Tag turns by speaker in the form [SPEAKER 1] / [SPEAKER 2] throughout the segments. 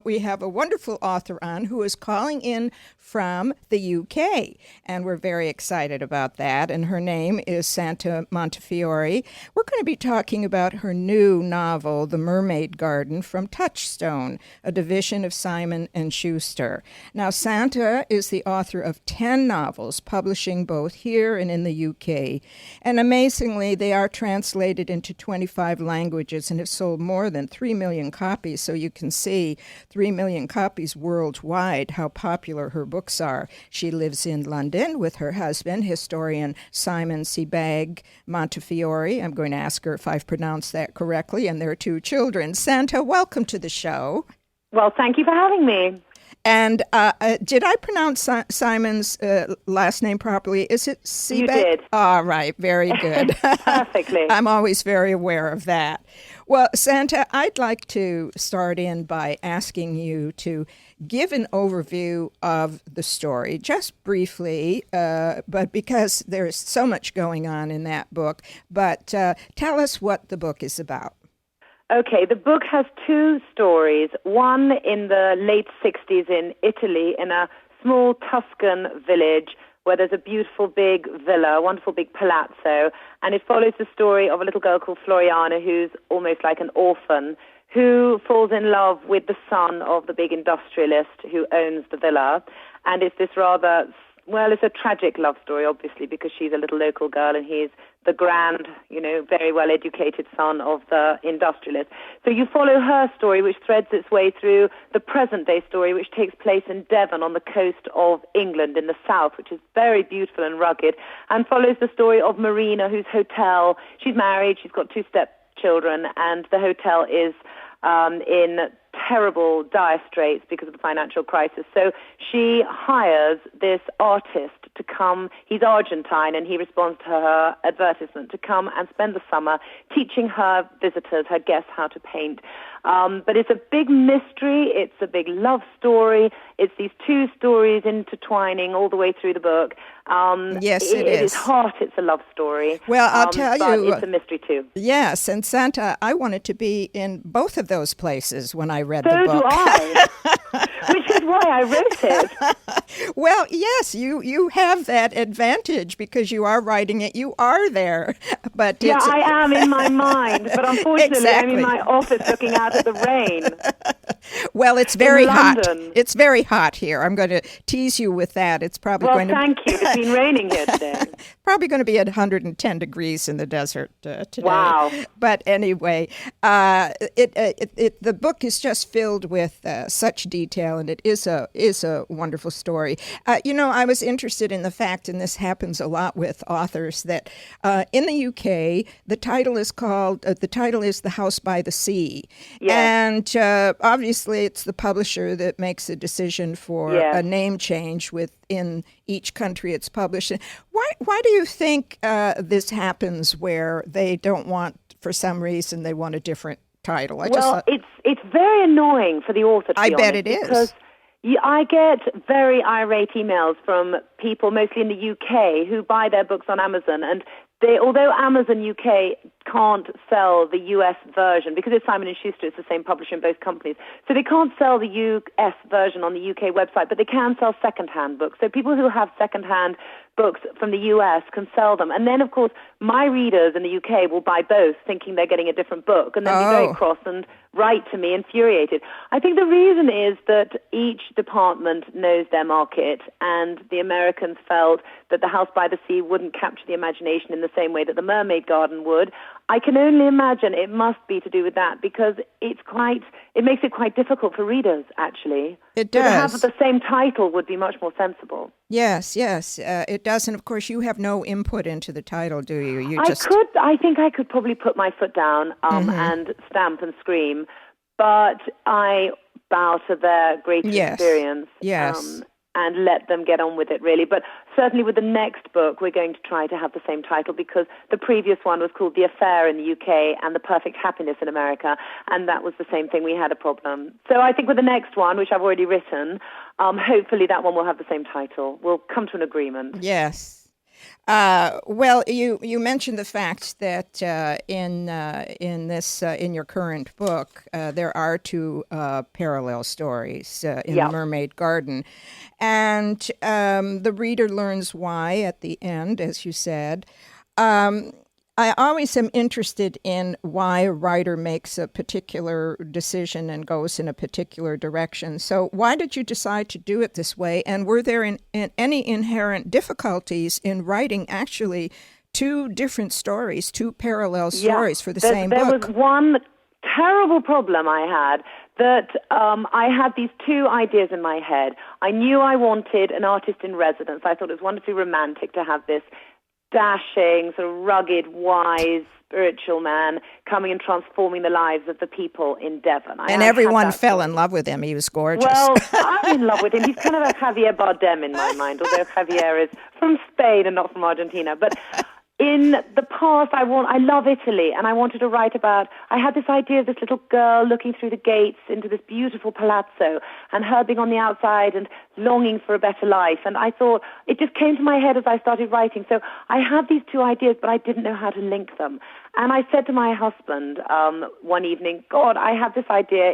[SPEAKER 1] We have a wonderful author on who is calling in from the UK, and we're very excited about that. And her name is Santa Montefiore. We're going to be talking about her new novel, The Mermaid Garden, from Touchstone, a division of Simon & Schuster. Now, Santa is the author of 10 novels, publishing both here and in the UK. And amazingly, they are translated into 25 languages and have sold more than 3 million copies, so you can see 3 million copies worldwide, how popular her books are. She lives in London with her husband, historian Simon Sebag Montefiore. I'm going to ask her if I've pronounced that correctly, and their 2 children. Santa, welcome to the show.
[SPEAKER 2] Well, thank you for having me.
[SPEAKER 1] And did I pronounce Simon's last name properly? Is it Sebag?
[SPEAKER 2] You did.
[SPEAKER 1] All right, very good.
[SPEAKER 2] Perfectly.
[SPEAKER 1] I'm always very aware of that. Well, Santa, I'd like to start in by asking you to give an overview of the story, just briefly, but because there's so much going on in that book. But tell us what the book is about.
[SPEAKER 2] Okay, the book has 2 stories, one in the late 60s in Italy, in a small Tuscan village where there's a beautiful big villa, a wonderful big palazzo, and it follows the story of a little girl called Floriana, who's almost like an orphan, who falls in love with the son of the big industrialist who owns the villa. And it's this rather, well, it's a tragic love story, obviously, because she's a little local girl and he's the grand, very well-educated son of the industrialist. So you follow her story, which threads its way through the present-day story, which takes place in Devon on the coast of England in the south, which is very beautiful and rugged, and follows the story of Marina, whose hotel, she's married, she's got 2 stepchildren, and the hotel is in terrible, dire straits because of the financial crisis. So she hires this artist to come. He's Argentine, and he responds to her advertisement to come and spend the summer teaching her visitors, her guests, how to paint. But it's a big mystery. It's a big love story. It's these 2 stories intertwining all the way through the book.
[SPEAKER 1] Yes, it is.
[SPEAKER 2] At its heart, it's a love story.
[SPEAKER 1] Well, I'll tell
[SPEAKER 2] but
[SPEAKER 1] you.
[SPEAKER 2] It's a mystery, too.
[SPEAKER 1] Yes, and Santa, I wanted to be in both of those places when I read the
[SPEAKER 2] So
[SPEAKER 1] book.
[SPEAKER 2] do I. Which is why I wrote it.
[SPEAKER 1] Well, yes, you have that advantage because you are writing it. You are there. But
[SPEAKER 2] yeah, I am in my mind, but unfortunately
[SPEAKER 1] Exactly.
[SPEAKER 2] I'm in my office looking out at the rain.
[SPEAKER 1] Well, it's very hot.
[SPEAKER 2] London.
[SPEAKER 1] It's very hot here. I'm going to tease you with that. It's probably
[SPEAKER 2] Well,
[SPEAKER 1] going to
[SPEAKER 2] thank you. It's been raining here today.
[SPEAKER 1] probably going to be at 110 degrees in the desert today.
[SPEAKER 2] Wow.
[SPEAKER 1] But anyway, the book is just filled with such detail, and it is a wonderful story. I was interested in the fact, and this happens a lot with authors, that in the UK the title is The House by the Sea,
[SPEAKER 2] Yes.
[SPEAKER 1] and obviously it's the publisher that makes a decision for
[SPEAKER 2] Yes.
[SPEAKER 1] a name change within each country it's published in. Why do you think this happens where they don't want, for some reason, they want a different title?
[SPEAKER 2] It's very annoying for the author, to
[SPEAKER 1] I
[SPEAKER 2] be
[SPEAKER 1] bet
[SPEAKER 2] honest,
[SPEAKER 1] it is.
[SPEAKER 2] because I get very irate emails from people, mostly in the UK, who buy their books on Amazon, and although Amazon UK can't sell the US version, because it's Simon & Schuster, it's the same publisher in both companies, so they can't sell the US version on the UK website, but they can sell second-hand books. So people who have second-hand books from the US can sell them. And then, of course, my readers in the UK will buy both, thinking they're getting a different book, and then be very cross and write to me infuriated. I think the reason is that each department knows their market, and the Americans felt that The House by the Sea wouldn't capture the imagination in the same way that The Mermaid Garden would. I can only imagine it must be to do with that, because it makes it quite difficult for readers, actually.
[SPEAKER 1] It
[SPEAKER 2] So to
[SPEAKER 1] does.
[SPEAKER 2] have the same title would be much more sensible.
[SPEAKER 1] Yes, it does. And of course, you have no input into the title, do you?
[SPEAKER 2] I think I could probably put my foot down and stamp and scream, but I bow to their great experience.
[SPEAKER 1] Yes.
[SPEAKER 2] And let them get on with it, really. But certainly with the next book, we're going to try to have the same title, because the previous one was called The Affair in the UK and The Perfect Happiness in America, and that was the same thing. We had a problem. So I think with the next one, which I've already written, hopefully that one will have the same title. We'll come to an agreement.
[SPEAKER 1] Yes. Well, you mentioned the fact that in your current book there are two parallel stories in
[SPEAKER 2] Yeah.
[SPEAKER 1] Mermaid Garden, and the reader learns why at the end, as you said. Um, I always am interested in why a writer makes a particular decision and goes in a particular direction. So, why did you decide to do it this way? And were there any inherent difficulties in writing actually two different stories, two parallel stories for the same
[SPEAKER 2] there
[SPEAKER 1] book?
[SPEAKER 2] was one terrible problem I had that I had these two ideas in my head. I knew I wanted an artist in residence. I thought it was wonderfully romantic to have this dashing, sort of rugged, wise, spiritual man coming and transforming the lives of the people in Devon.
[SPEAKER 1] And everyone fell in love with him. He was gorgeous.
[SPEAKER 2] Well, I'm in love with him. He's kind of a Javier Bardem in my mind, although Javier is from Spain and not from Argentina. But in the past, I love Italy, and I wanted to write about, I had this idea of this little girl looking through the gates into this beautiful palazzo, and her being on the outside and longing for a better life. And I thought, it just came to my head as I started writing. So I had these two ideas, but I didn't know how to link them. And I said to my husband one evening, God, I have this idea.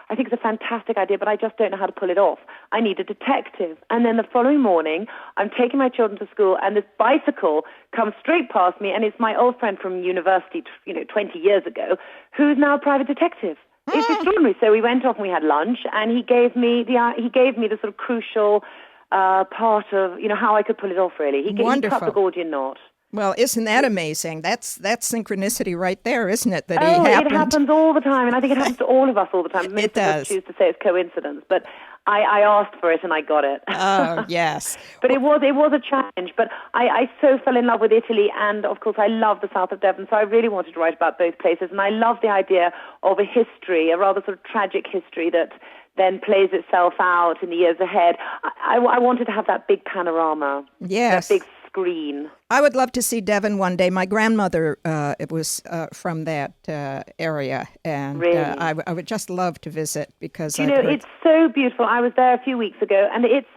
[SPEAKER 2] I think it's a fantastic idea, but I just don't know how to pull it off. I need a detective. And then the following morning, I'm taking my children to school, and this bicycle comes straight past me, and it's my old friend from university, 20 years ago, who's now a private detective. It's extraordinary. So we went off and we had lunch, and he gave me the sort of crucial part of how I could pull it off. Really, he cut the Gordian knot.
[SPEAKER 1] Well, isn't that amazing? That's synchronicity right there, isn't it? That
[SPEAKER 2] it happens all the time, and I think it happens to all of us all the time.
[SPEAKER 1] It does.
[SPEAKER 2] Choose to say it's coincidence, but I asked for it and I got it.
[SPEAKER 1] Oh, yes.
[SPEAKER 2] But it was a challenge. But I so fell in love with Italy, and of course I love the south of Devon, so I really wanted to write about both places. And I love the idea of a history, a rather sort of tragic history that then plays itself out in the years ahead. I wanted to have that big panorama.
[SPEAKER 1] Yes.
[SPEAKER 2] That big screen.
[SPEAKER 1] I would love to see Devon one day. My grandmother it was from that area, and
[SPEAKER 2] really?
[SPEAKER 1] I would just love to visit because
[SPEAKER 2] it's so beautiful. I was there a few weeks ago, and it's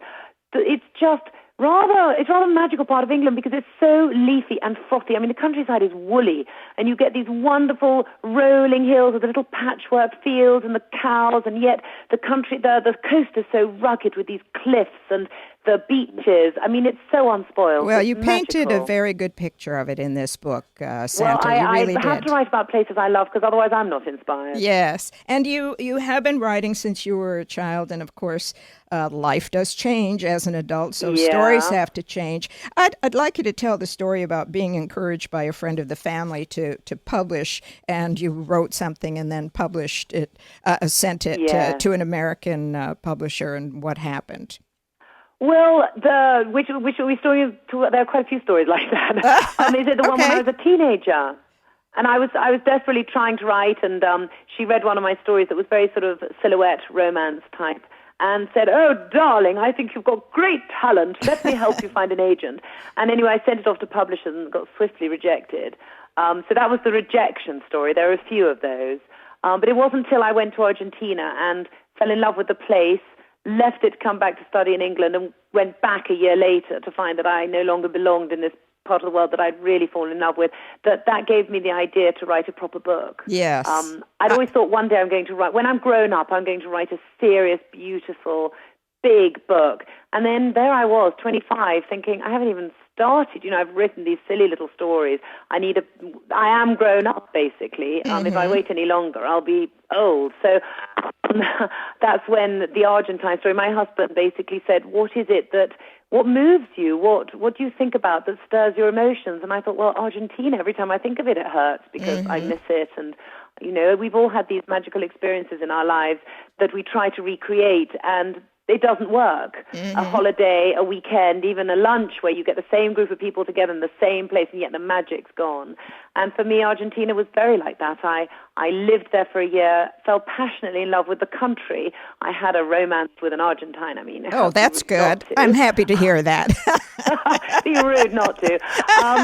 [SPEAKER 2] just it's rather a magical part of England because it's so leafy and frothy. I mean, the countryside is woolly, and you get these wonderful rolling hills with the little patchwork fields and the cows, and yet the coast is so rugged with these cliffs and the beaches. I mean, it's so unspoiled.
[SPEAKER 1] Well,
[SPEAKER 2] it's
[SPEAKER 1] you painted
[SPEAKER 2] magical.
[SPEAKER 1] a very good picture of it in this book, Santa.
[SPEAKER 2] Well,
[SPEAKER 1] you really
[SPEAKER 2] I have to write about places I love because otherwise I'm not inspired.
[SPEAKER 1] Yes, and you have been writing since you were a child, and of course, life does change as an adult, so stories have to change. I'd like you to tell the story about being encouraged by a friend of the family to publish, and you wrote something and then published it, sent it to an American publisher, and what happened.
[SPEAKER 2] Well, which story? There are quite a few stories like that. Is it the one when I was a teenager? And I was desperately trying to write, and she read one of my stories that was very sort of silhouette romance type, and said, "Oh, darling, I think you've got great talent. Let me help you find an agent." And anyway, I sent it off to publishers and got swiftly rejected. So that was the rejection story. There are a few of those. But it wasn't until I went to Argentina and fell in love with the place, left it to come back to study in England, and went back a year later to find that I no longer belonged in this part of the world that I'd really fallen in love with, that gave me the idea to write a proper book.
[SPEAKER 1] Yes.
[SPEAKER 2] I'd always thought one day I'm going to write, when I'm grown up, I'm going to write a serious, beautiful, big book. And then there I was, 25, thinking, I haven't even started. I've written these silly little stories. I am grown up, basically. If I wait any longer, I'll be old. So that's when the Argentine story, my husband basically said, what moves you? What do you think about that stirs your emotions? And I thought, well, Argentina, every time I think of it, it hurts because I miss it. And, we've all had these magical experiences in our lives that we try to recreate, and it doesn't work. A holiday, a weekend, even a lunch where you get the same group of people together in the same place and yet the magic's gone. And for me, Argentina was very like that. I lived there for a year, fell passionately in love with the country. I had a romance with an Argentine.
[SPEAKER 1] Oh, that's good. I'm happy to hear that.
[SPEAKER 2] You're rude not to.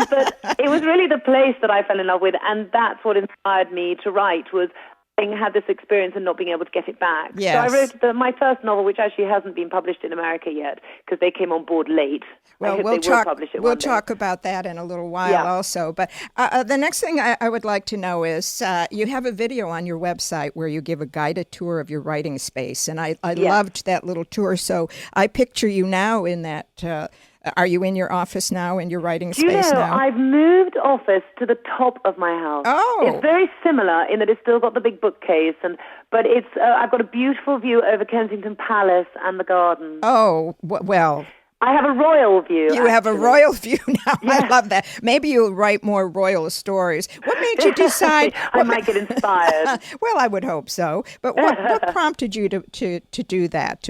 [SPEAKER 2] But it was really the place that I fell in love with, and that's what inspired me to write, was had this experience and not being able to get it back.
[SPEAKER 1] Yes.
[SPEAKER 2] So I wrote my first novel, which actually hasn't been published in America yet because they came on board late.
[SPEAKER 1] Well, we'll talk about that in a little while also. But the next thing I would like to know is you have a video on your website where you give a guided tour of your writing space. And I loved that little tour. So I picture you now in that. Are you in your office now, in your writing space now?
[SPEAKER 2] I've moved office to the top of my house.
[SPEAKER 1] Oh.
[SPEAKER 2] It's very similar in that it's still got the big bookcase, but it's I've got a beautiful view over Kensington Palace and the garden.
[SPEAKER 1] Oh, well.
[SPEAKER 2] I have a royal view.
[SPEAKER 1] You have a royal view now. Yeah. I love that. Maybe you'll write more royal stories. What made you decide?
[SPEAKER 2] I might get inspired.
[SPEAKER 1] Well, I would hope so. But what prompted you to do that?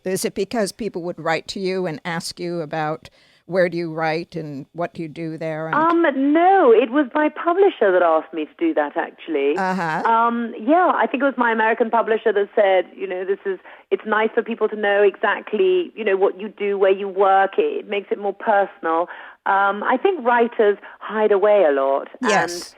[SPEAKER 1] Is it because people would write to you and ask you about where do you write and what do you do there?
[SPEAKER 2] No, it was my publisher that asked me to do that, actually. I think it was my American publisher that said, it's nice for people to know exactly, what you do, where you work. It makes it more personal. I think writers hide away a lot.
[SPEAKER 1] Yes.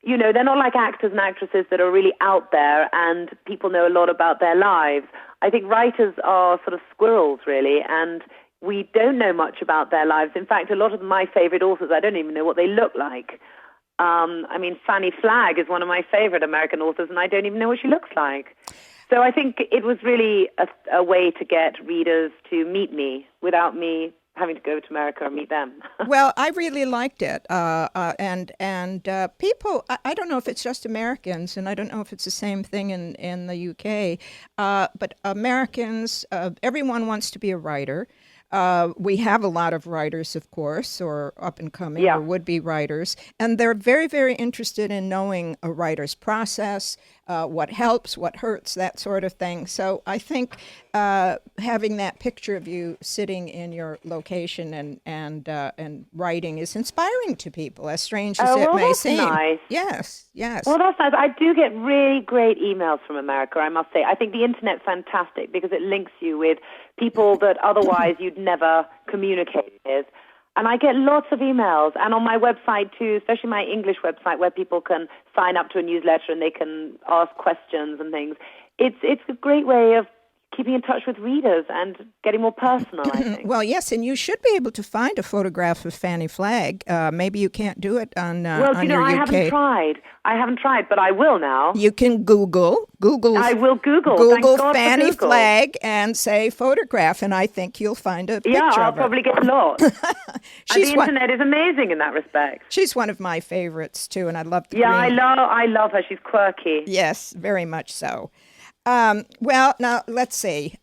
[SPEAKER 2] And, they're not like actors and actresses that are really out there and people know a lot about their lives. I think writers are sort of squirrels, really, and we don't know much about their lives. In fact, a lot of my favorite authors, I don't even know what they look like. Fanny Flagg is one of my favorite American authors, and I don't even know what she looks like. So I think it was really a way to get readers to meet me without me having to go to America and meet them.
[SPEAKER 1] Well, I really liked it. And people, I don't know if it's just Americans, and I don't know if it's the same thing in the UK, but Americans, everyone wants to be a writer. We have a lot of writers, of course, or up and coming or would-be writers, and they're very, very interested in knowing a writer's process, what helps, what hurts, that sort of thing. So I think having that picture of you sitting in your location and writing is inspiring to people, as strange as it may seem.
[SPEAKER 2] Nice.
[SPEAKER 1] Yes.
[SPEAKER 2] Well, that's nice. I do get really great emails from America, I must say. I think the internet's fantastic because it links you with people that otherwise you'd never communicate with. And I get lots of emails. And on my website, too, especially my English website, where people can sign up to a newsletter and they can ask questions and things. It's a great way of keeping in touch with readers and getting more personal, I think.
[SPEAKER 1] Well, yes, and you should be able to find a photograph of Fanny Flagg. Maybe you can't do it on your UK.
[SPEAKER 2] I haven't tried, but I will now.
[SPEAKER 1] You can Google.
[SPEAKER 2] I will Google.
[SPEAKER 1] Google Fanny Flagg and say photograph, and I think you'll find a picture of her.
[SPEAKER 2] Yeah, I'll probably get lost. The internet is amazing in that respect.
[SPEAKER 1] She's one of my favorites, too, and I love the
[SPEAKER 2] green. I love her. She's quirky.
[SPEAKER 1] Yes, very much so. Well, now, let's see.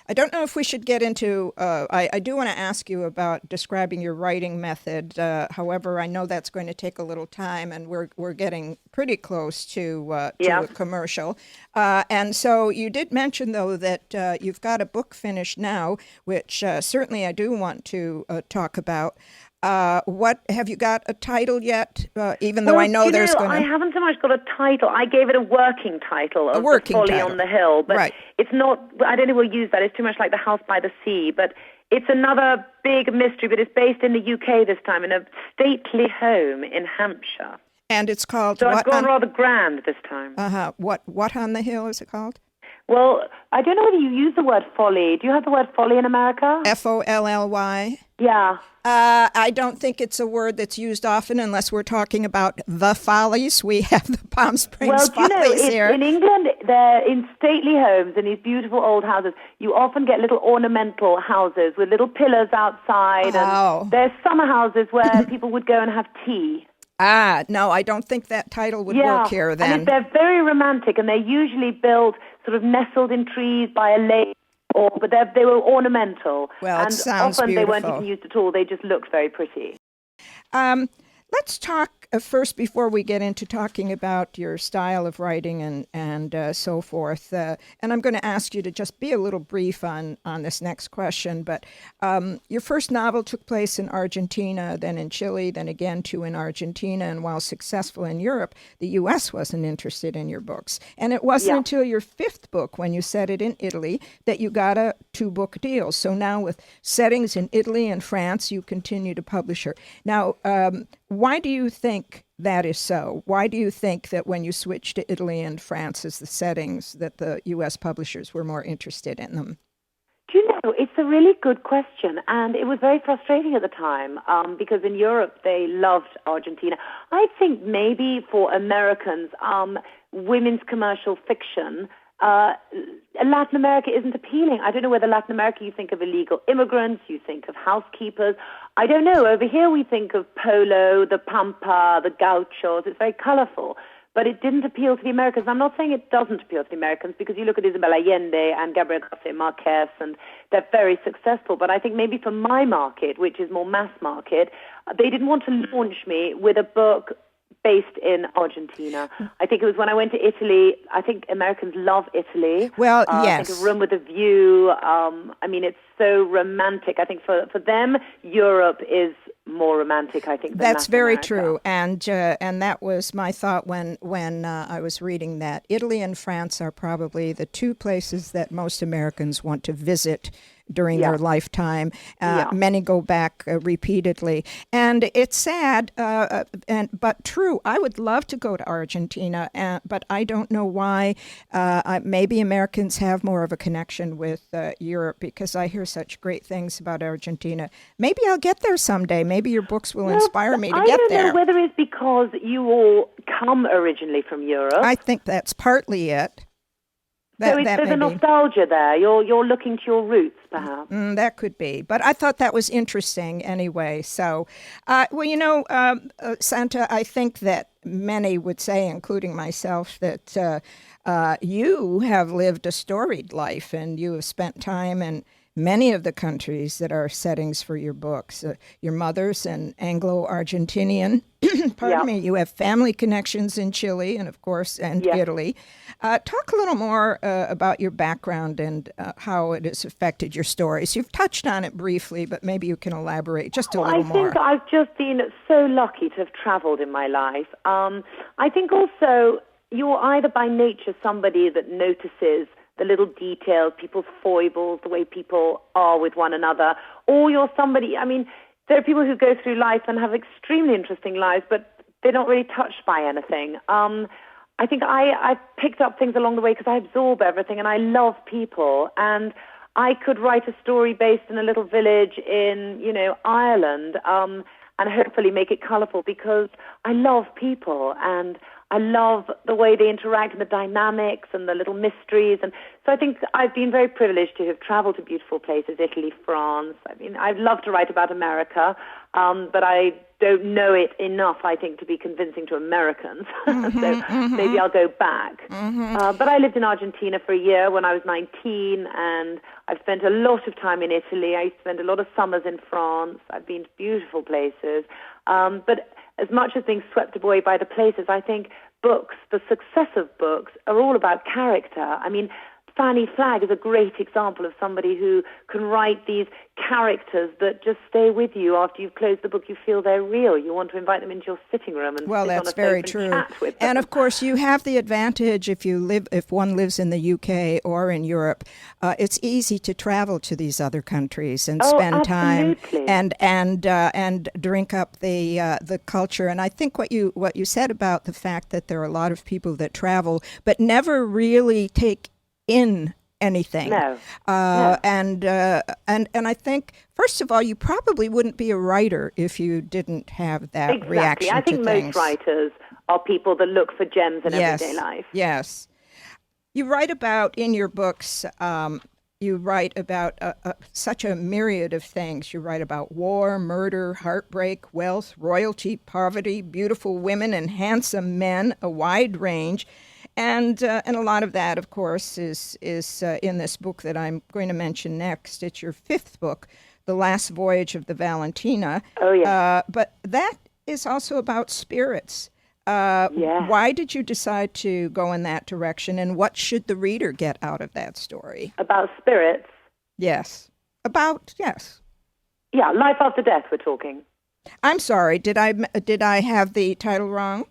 [SPEAKER 1] I don't know if we should get into, I do want to ask you about describing your writing method. However, I know that's going to take a little time, and we're getting pretty close to a commercial. And so you did mention, though, that you've got a book finished now, which certainly I do want to talk about. What have you got a title yet? Even though I know there's going to...
[SPEAKER 2] I haven't so much got a title. I gave it a working title of The Folly on the Hill, but it's not... I don't think we'll use that. It's too much like The House by the Sea, but it's another big mystery, but it's based in the UK this time, in a stately home in Hampshire.
[SPEAKER 1] And it's called...
[SPEAKER 2] So I've gone rather grand this time.
[SPEAKER 1] What on the Hill is it called?
[SPEAKER 2] Well, I don't know whether you use the word folly. Do you have the word folly in America?
[SPEAKER 1] Folly?
[SPEAKER 2] Yeah.
[SPEAKER 1] I don't think it's a word that's used often unless we're talking about the Follies. We have the Palm Springs Follies here.
[SPEAKER 2] In England, they're in stately homes in these beautiful old houses. You often get little ornamental houses with little pillars outside.
[SPEAKER 1] Oh.
[SPEAKER 2] And there's summer houses where people would go and have tea.
[SPEAKER 1] No, I don't think that title would work here then.
[SPEAKER 2] And they're very romantic, and they're usually built sort of nestled in trees by a lake. But they were ornamental.
[SPEAKER 1] Well, it sounds
[SPEAKER 2] often
[SPEAKER 1] beautiful.
[SPEAKER 2] They weren't even used at all. They just looked very pretty.
[SPEAKER 1] Let's talk first, before we get into talking about your style of writing and so forth. And I'm going to ask you to just be a little brief on this next question. But your first novel took place in Argentina, then in Chile, then again in Argentina. And while successful in Europe, the U.S. wasn't interested in your books. And it wasn't until your fifth book, when you set it in Italy, that you got a 2-book deal. So now with settings in Italy and France, you continue to publish her. Now, why do you think that is so? Why do you think that when you switched to Italy and France as the settings, that the U.S. publishers were more interested in them?
[SPEAKER 2] Do you know, it's a really good question, and it was very frustrating at the time because in Europe they loved Argentina. I think maybe for Americans, women's commercial fiction, Latin America isn't appealing. I don't know whether Latin America you think of illegal immigrants, you think of housekeepers. I don't know. Over here we think of polo, the pampa, the gauchos. It's very colorful. But it didn't appeal to the Americans. I'm not saying it doesn't appeal to the Americans, because you look at Isabel Allende and Gabriel Garcia Marquez, and they're very successful. But I think maybe for my market, which is more mass market, they didn't want to launch me with a book based in Argentina. I think it was when I went to Italy. I think Americans love Italy.
[SPEAKER 1] Well, yes.
[SPEAKER 2] I think A Room with a View. I mean, it's so romantic. I think for them, Europe is more romantic, I think, than
[SPEAKER 1] That's
[SPEAKER 2] Latin
[SPEAKER 1] very
[SPEAKER 2] America.
[SPEAKER 1] true, and that was my thought when I was reading that. Italy and France are probably the two places that most Americans want to visit during their lifetime. Many go back repeatedly, and it's sad, but true. I would love to go to Argentina, but I don't know why. Maybe Americans have more of a connection with Europe, because I hear such great things about Argentina. Maybe I'll get there someday. Maybe your books will inspire me to get there.
[SPEAKER 2] I don't know whether it's because you all come originally from Europe.
[SPEAKER 1] I think that's partly it.
[SPEAKER 2] There's a nostalgia there. You're looking to your roots, perhaps.
[SPEAKER 1] That could be. But I thought that was interesting anyway. So, Santa, I think that many would say, including myself, that you have lived a storied life, and you have spent time in many of the countries that are settings for your books. Your mother's an Anglo-Argentinian. Pardon me. You have family connections in Chile and, of course, Italy. Talk a little more about your background and how it has affected your stories. You've touched on it briefly, but maybe you can elaborate just a little more.
[SPEAKER 2] I think I've just been so lucky to have traveled in my life. I think also you're either by nature somebody that notices the little details, people's foibles, the way people are with one another, or you're somebody, I mean, there are people who go through life and have extremely interesting lives, but they're not really touched by anything. I think I picked up things along the way because I absorb everything, and I love people, and I could write a story based in a little village in, Ireland, and hopefully make it colorful, because I love people, and I love the way they interact and the dynamics and the little mysteries. And so I think I've been very privileged to have traveled to beautiful places, Italy, France. I mean, I'd love to write about America, but I don't know it enough, I think, to be convincing to Americans. Maybe I'll go back. But I lived in Argentina for a year when I was 19, and I've spent a lot of time in Italy. I spent a lot of summers in France. I've been to beautiful places. But as much as being swept away by the places, I think books, the success of books, are all about character. I mean, Fanny Flagg is a great example of somebody who can write these characters that just stay with you after you've closed the book. You feel they're real. You want to invite them into your sitting room and sit on a sofa and chat with them.
[SPEAKER 1] And of course, you have the advantage if one lives in the UK or in Europe. It's easy to travel to these other countries and spend time and drink up the culture. And I think what you said about the fact that there are a lot of people that travel but never really take in anything.
[SPEAKER 2] No.
[SPEAKER 1] And I think, first of all, you probably wouldn't be a writer if you didn't have that reaction to things.
[SPEAKER 2] I think most writers are people that look for gems in everyday life.
[SPEAKER 1] Yes. You write about, in your books, you write about such a myriad of things. You write about war, murder, heartbreak, wealth, royalty, poverty, beautiful women and handsome men, a wide range. And a lot of that, of course, is in this book that I'm going to mention next. It's your fifth book, The Last Voyage of the Valentina.
[SPEAKER 2] Oh, yeah.
[SPEAKER 1] But that is also about spirits. Why did you decide to go in that direction, and what should the reader get out of that story?
[SPEAKER 2] About spirits?
[SPEAKER 1] Yes. Yes.
[SPEAKER 2] Yeah, life after death, we're talking.
[SPEAKER 1] I'm sorry, did I have the title wrong?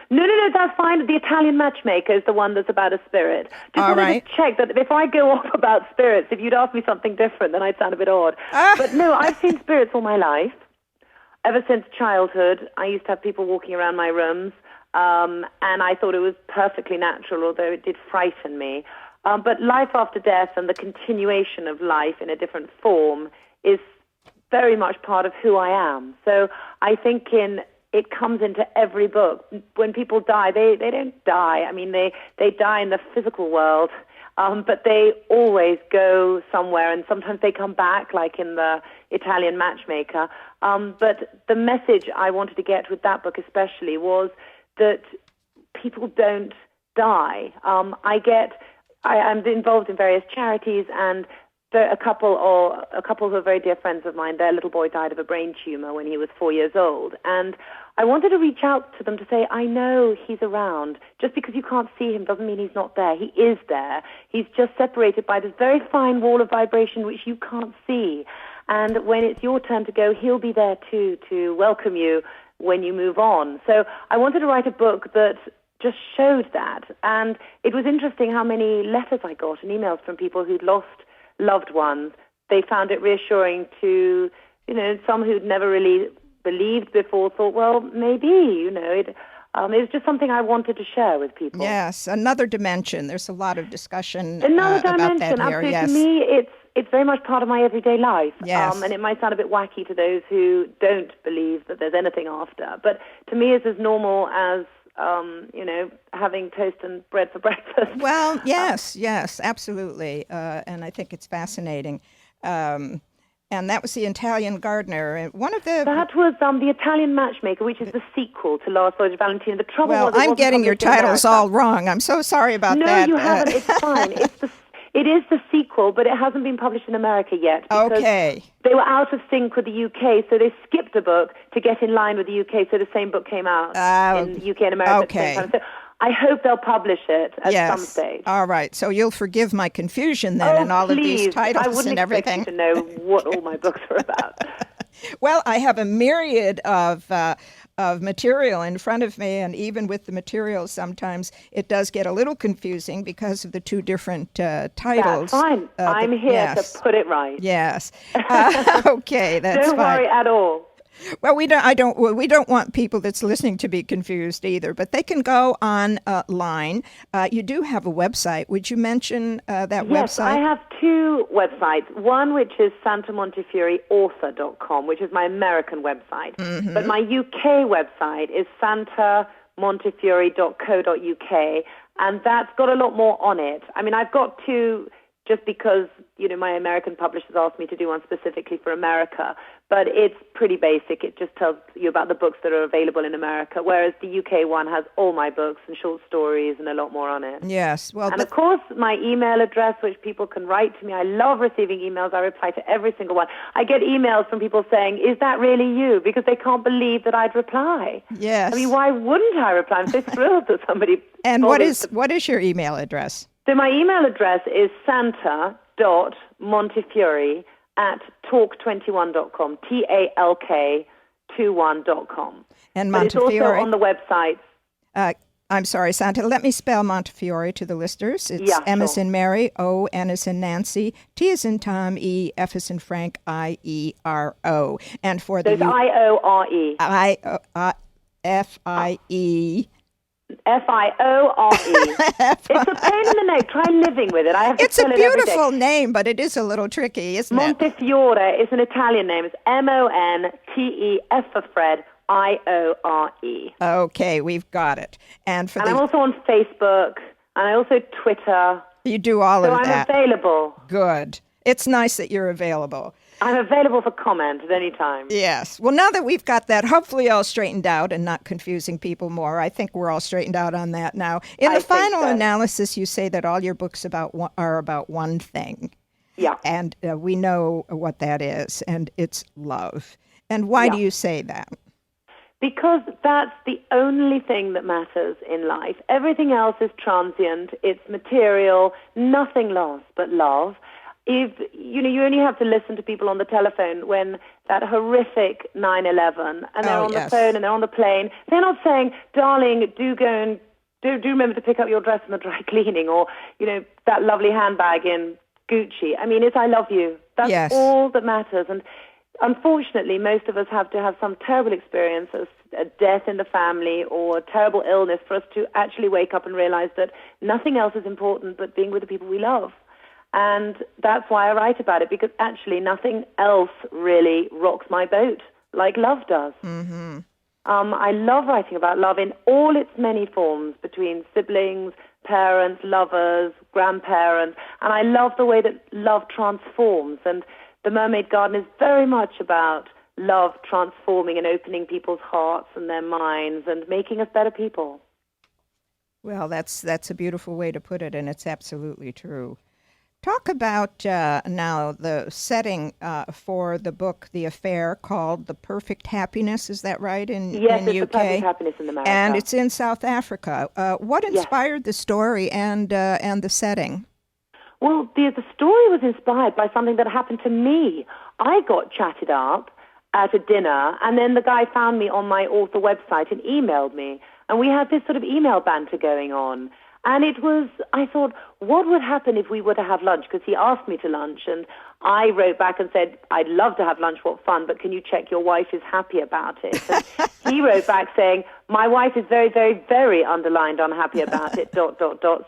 [SPEAKER 2] No, that's fine. The Italian Matchmaker is the one that's about a spirit. Just wanted to check that if I go off about spirits, if you'd ask me something different, then I'd sound a bit odd. But no, I've seen spirits all my life. ever since childhood, I used to have people walking around my rooms, and I thought it was perfectly natural, although it did frighten me. But life after death and the continuation of life in a different form is very much part of who I am. So I think it comes into every book. When people die, they don't die. I mean, they die in the physical world, but they always go somewhere, and sometimes they come back, like in the Italian Matchmaker. But the message I wanted to get with that book especially was that people don't die. I'm involved in various charities, and a couple who are very dear friends of mine, their little boy died of a brain tumor when he was 4 years old. And I wanted to reach out to them to say, I know he's around. Just because you can't see him doesn't mean he's not there. He is there. He's just separated by this very fine wall of vibration which you can't see. And when it's your turn to go, he'll be there too to welcome you when you move on. So I wanted to write a book that just showed that. And it was interesting how many letters I got and emails from people who'd lost loved ones. They found it reassuring to, some who'd never really believed before thought, well, maybe, it was just something I wanted to share with people.
[SPEAKER 1] Yes, another dimension. There's a lot of discussion
[SPEAKER 2] another
[SPEAKER 1] about
[SPEAKER 2] dimension,
[SPEAKER 1] that here.
[SPEAKER 2] Absolutely.
[SPEAKER 1] Yes.
[SPEAKER 2] To me, it's very much part of my everyday life.
[SPEAKER 1] Yes.
[SPEAKER 2] And it might sound a bit wacky to those who don't believe that there's anything after. But to me, it's as normal as having toast and bread for breakfast.
[SPEAKER 1] Well, yes, absolutely. And I think it's fascinating. And that was the Italian Gardener. And
[SPEAKER 2] that was the Italian Matchmaker, which is the sequel to Last Voyage of Valentino. The trouble was,
[SPEAKER 1] I'm getting your titles all wrong. I'm so sorry about that.
[SPEAKER 2] No, you haven't. It's fine. It is the sequel, but it hasn't been published in America yet.
[SPEAKER 1] Okay.
[SPEAKER 2] They were out of sync with the UK, so they skipped a book to get in line with the UK, so the same book came out in the UK and America at the same time. So I hope they'll publish it at some stage.
[SPEAKER 1] All right. So you'll forgive my confusion then and all of these titles and everything.
[SPEAKER 2] I wouldn't expect you to know what all my books are about.
[SPEAKER 1] Well, I have a myriad of material in front of me, and even with the material, sometimes it does get a little confusing because of the two different titles.
[SPEAKER 2] That's fine. I'm here to put it right.
[SPEAKER 1] Yes. Okay, that's
[SPEAKER 2] Don't
[SPEAKER 1] fine.
[SPEAKER 2] worry at all.
[SPEAKER 1] Well, we don't want people that's listening to be confused either, but they can go online. You do have a website. Would you mention that website?
[SPEAKER 2] Yes, I have two websites. One which is santamontefioreauthor.com, which is my American website. Mm-hmm. But my UK website is santamontefiore.co.uk, and that's got a lot more on it. I mean, I've got two just because, my American publishers asked me to do one specifically for America. But it's pretty basic. It just tells you about the books that are available in America, whereas the UK one has all my books and short stories and a lot more on it.
[SPEAKER 1] Yes. Well,
[SPEAKER 2] and of course, my email address, which people can write to me. I love receiving emails. I reply to every single one. I get emails from people saying, is that really you? Because they can't believe that I'd reply.
[SPEAKER 1] Yes.
[SPEAKER 2] I mean, why wouldn't I reply? I'm so thrilled that somebody...
[SPEAKER 1] And what is your email address?
[SPEAKER 2] So my email address is santa.montefiore@talk21.com, TALK21.com.
[SPEAKER 1] And
[SPEAKER 2] Montefiore. But it's also on the website.
[SPEAKER 1] I'm sorry, Santa. Let me spell Montefiore to the listeners. It's M as in Mary, O, N as in Nancy, T as in Tom, E, F as in Frank, I-E-R-O. And for the...
[SPEAKER 2] There's I-O-R-E.
[SPEAKER 1] F-I-E...
[SPEAKER 2] F-I-O-R-E. It's a pain in the neck. Try living with it. I have to
[SPEAKER 1] It's a beautiful name, but it is a little tricky, isn't it?
[SPEAKER 2] Montefiore is an Italian name. It's M-O-N-T-E-F for Fred, I-O-R-E.
[SPEAKER 1] Okay, we've got it. And
[SPEAKER 2] I'm also on Facebook, and I also Twitter.
[SPEAKER 1] You do all of that.
[SPEAKER 2] So I'm available.
[SPEAKER 1] Good. It's nice that you're available.
[SPEAKER 2] I'm available for comment at any time.
[SPEAKER 1] Yes. Well, now that we've got that hopefully all straightened out and not confusing people more, I think we're all straightened out on that now. In the final analysis, you say that all your books are about one thing.
[SPEAKER 2] Yeah.
[SPEAKER 1] And we know what that is, and it's love. And why do you say that?
[SPEAKER 2] Because that's the only thing that matters in life. Everything else is transient. It's material. Nothing lasts but love. If you only have to listen to people on the telephone when that horrific 9/11, and they're on the phone and they're on the plane, they're not saying, "Darling, do go and do remember to pick up your dress from the dry cleaning," or that lovely handbag in Gucci. I mean, it's "I love you." That's all that matters. And unfortunately, most of us have to have some terrible experience, a death in the family or a terrible illness for us to actually wake up and realize that nothing else is important but being with the people we love. And that's why I write about it, because actually nothing else really rocks my boat like love does.
[SPEAKER 1] Mm-hmm.
[SPEAKER 2] I love writing about love in all its many forms, between siblings, parents, lovers, grandparents, and I love the way that love transforms. And the Mermaid Garden is very much about love transforming and opening people's hearts and their minds and making us better people.
[SPEAKER 1] Well, that's a beautiful way to put it, and it's absolutely true. Talk about now the setting for the book, The Affair, called The Perfect Happiness. Is that right,
[SPEAKER 2] Yes,
[SPEAKER 1] in
[SPEAKER 2] it's
[SPEAKER 1] UK?
[SPEAKER 2] The Perfect Happiness in America.
[SPEAKER 1] And it's in South Africa. What
[SPEAKER 2] Yes.
[SPEAKER 1] inspired the story and the setting?
[SPEAKER 2] Well, the story was inspired by something that happened to me. I got chatted up at a dinner, and then the guy found me on my author website and emailed me. And we had this sort of email banter going on. And I thought, what would happen if we were to have lunch? Because he asked me to lunch, and I wrote back and said, I'd love to have lunch, what fun, but can you check your wife is happy about it? And he wrote back saying, my wife is very, very, very underlined unhappy about it, ... So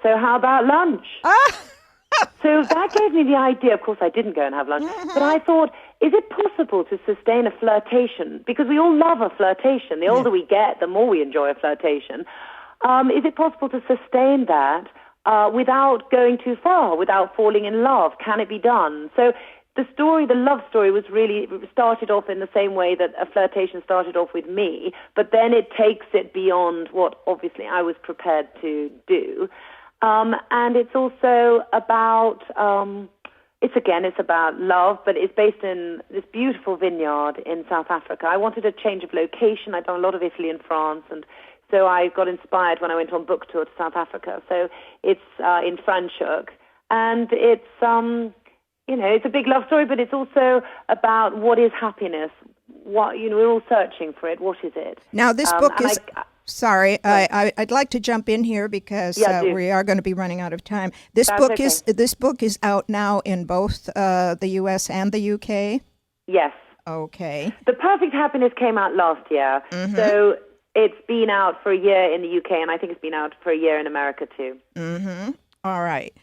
[SPEAKER 2] how about lunch? So that gave me the idea. Of course, I didn't go and have lunch, but I thought, is it possible to sustain a flirtation? Because we all love a flirtation. The older we get, the more we enjoy a flirtation. Is it possible to sustain that without going too far, without falling in love? Can it be done? So the love story started off in the same way that a flirtation started off with me, but then it takes it beyond what obviously I was prepared to do. And it's also about, it's about love, but it's based in this beautiful vineyard in South Africa. I wanted a change of location. I'd done a lot of Italy and France, and so I got inspired when I went on book tour to South Africa. So it's in Franschhoek, and it's it's a big love story, but it's also about what is happiness. We're all searching for it. What is it?
[SPEAKER 1] Now this book is. Sorry, I'd like to jump in here because we are going to be running out of time. This book is out now in both the U.S. and the U.K.
[SPEAKER 2] Yes.
[SPEAKER 1] Okay.
[SPEAKER 2] The Perfect Happiness came out last year, so it's been out for a year in the UK, and I think it's been out for a year in America too.
[SPEAKER 1] Mm-hmm. All right.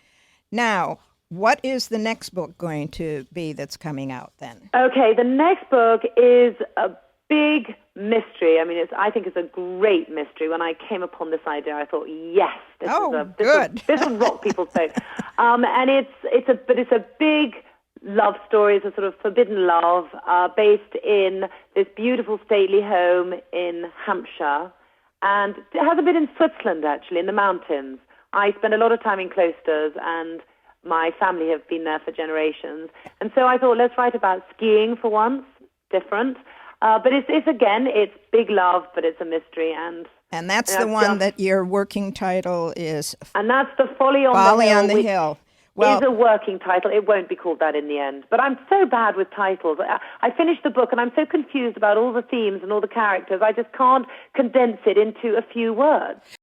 [SPEAKER 1] Now, what is the next book going to be that's coming out then?
[SPEAKER 2] Okay, the next book is a big mystery. I think it's a great mystery. When I came upon this idea, I thought, yes, this will rock people's boat. And it's a big love story. It's a sort of forbidden love based in this beautiful stately home in Hampshire, and it has a bit in Switzerland actually, in the mountains. I spend a lot of time in cloisters, and my family have been there for generations. And so I thought, let's write about skiing for once, different. But it's big love, but it's a mystery. And
[SPEAKER 1] that's the one that your working title is.
[SPEAKER 2] And that's The Folly on the Hill. Well, is a working title. It won't be called that in the end. But I'm so bad with titles. I finished the book and I'm so confused about all the themes and all the characters. I just can't condense it into a few words.